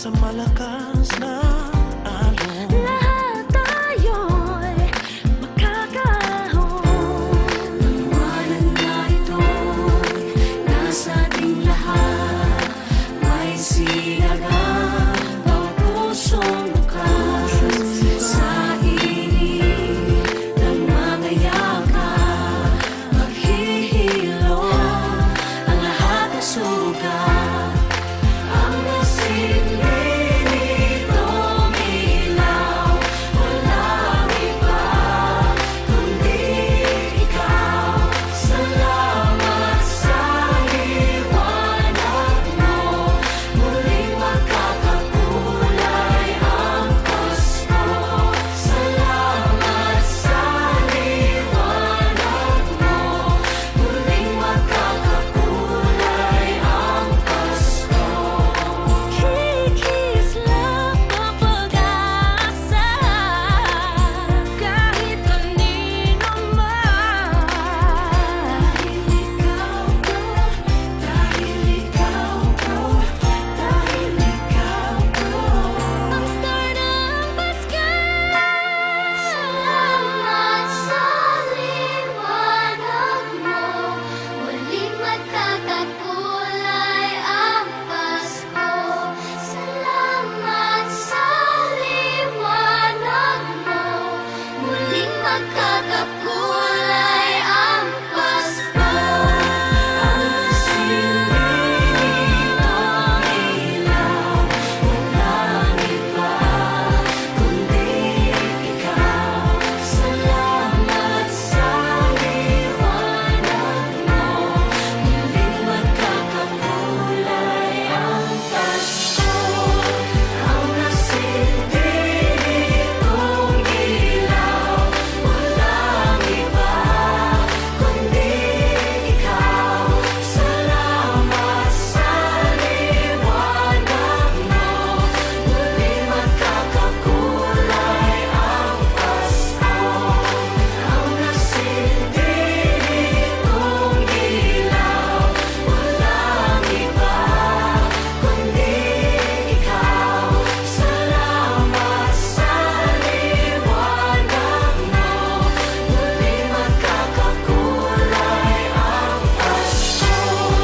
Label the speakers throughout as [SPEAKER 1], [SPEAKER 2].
[SPEAKER 1] sa malakas na alon.
[SPEAKER 2] Lahat tayo'y magkakahon. Liwanag na ito'y nasa ating lahat. May sinagang bawat pusong bukas. Sa init ng mga yakap, maghihilom ang lahat ng sugat. Ang nasilbi nitong ilaw, walang iba kundi ikaw. Salamat sa liwanag mo, muling magkakakulay ang Pasko. Salamat sa liwanag mo, muling magkakakulay ang Pasko. Kikislap ang pag-asa kahit kanino man. Dahil ikaw ko, dahil ikaw ko, ang star ng Pasko. Salamat sa liwanag mo, muling magkakakulay ang Pasko. Salamat sa liwanag mo, muling magkakakulay ang Pasko. Ang nasilbi nitong ilaw, walang iba kundi ikaw. Salamat sa liwanag mo, muling magkakakulay ang Pasko. Ang nasilbi nitong ilaw, walang iba kundi ikaw. Salamat sa liwanag mo, muling magkakakulay ang Pasko. Ang nasilbi nitong ilaw, walang iba kundi ikaw. Salamat sa liwanag mo, muling magkakakulay ang Pasko.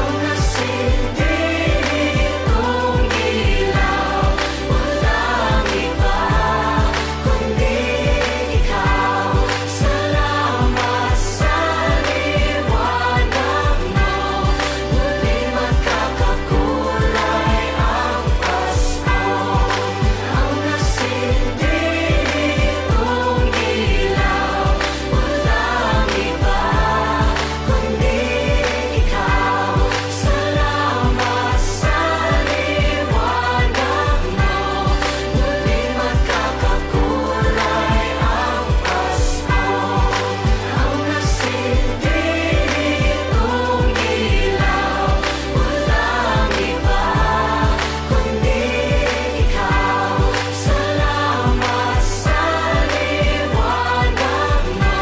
[SPEAKER 2] Ang nasilbi nitong ilaw, walang iba kundi ikaw. Salamat sa liwanag mo, muling magkakakulay ang Pasko. Ang nasilbi nitong ilaw, walang iba kundi ikaw. Salamat sa liwanag mo, muling magkakakulay ang Pasko. Ang nasilbi nitong ilaw, walang iba kundi ikaw. Salamat sa liwanag mo,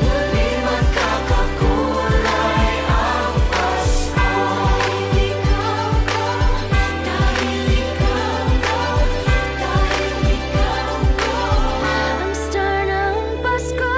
[SPEAKER 2] muling magkakakulay ang Pasko. Dahil ikaw ko, dahil ikaw ko, ang star ng Pasko.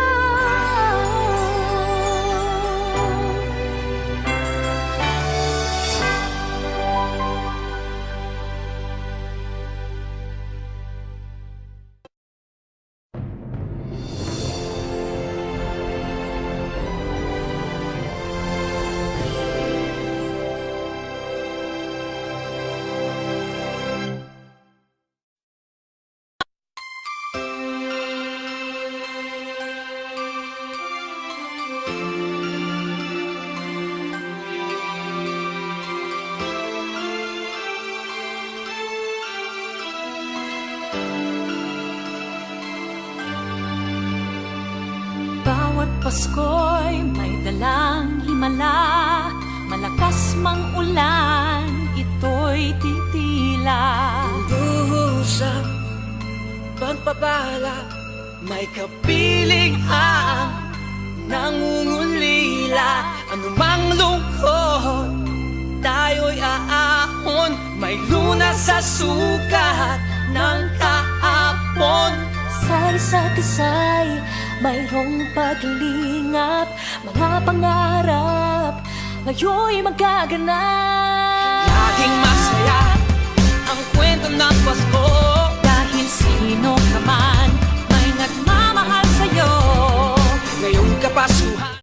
[SPEAKER 2] Bawat Pasko'y may dalang himala, malakas mang ulan, ito'y titila.
[SPEAKER 1] Duhusap, pagpapala, may kapiling ang nangungulila. Anumang lungkot, tayo'y aahon, may lunas sa sa sukat ng kahapon.
[SPEAKER 2] Sa isa't isa'y mayroong paglingap, mga pangarap ngayon'y magaganap.
[SPEAKER 1] Laging masaya ang kwento ng Pasko,
[SPEAKER 2] Dahil sino ka man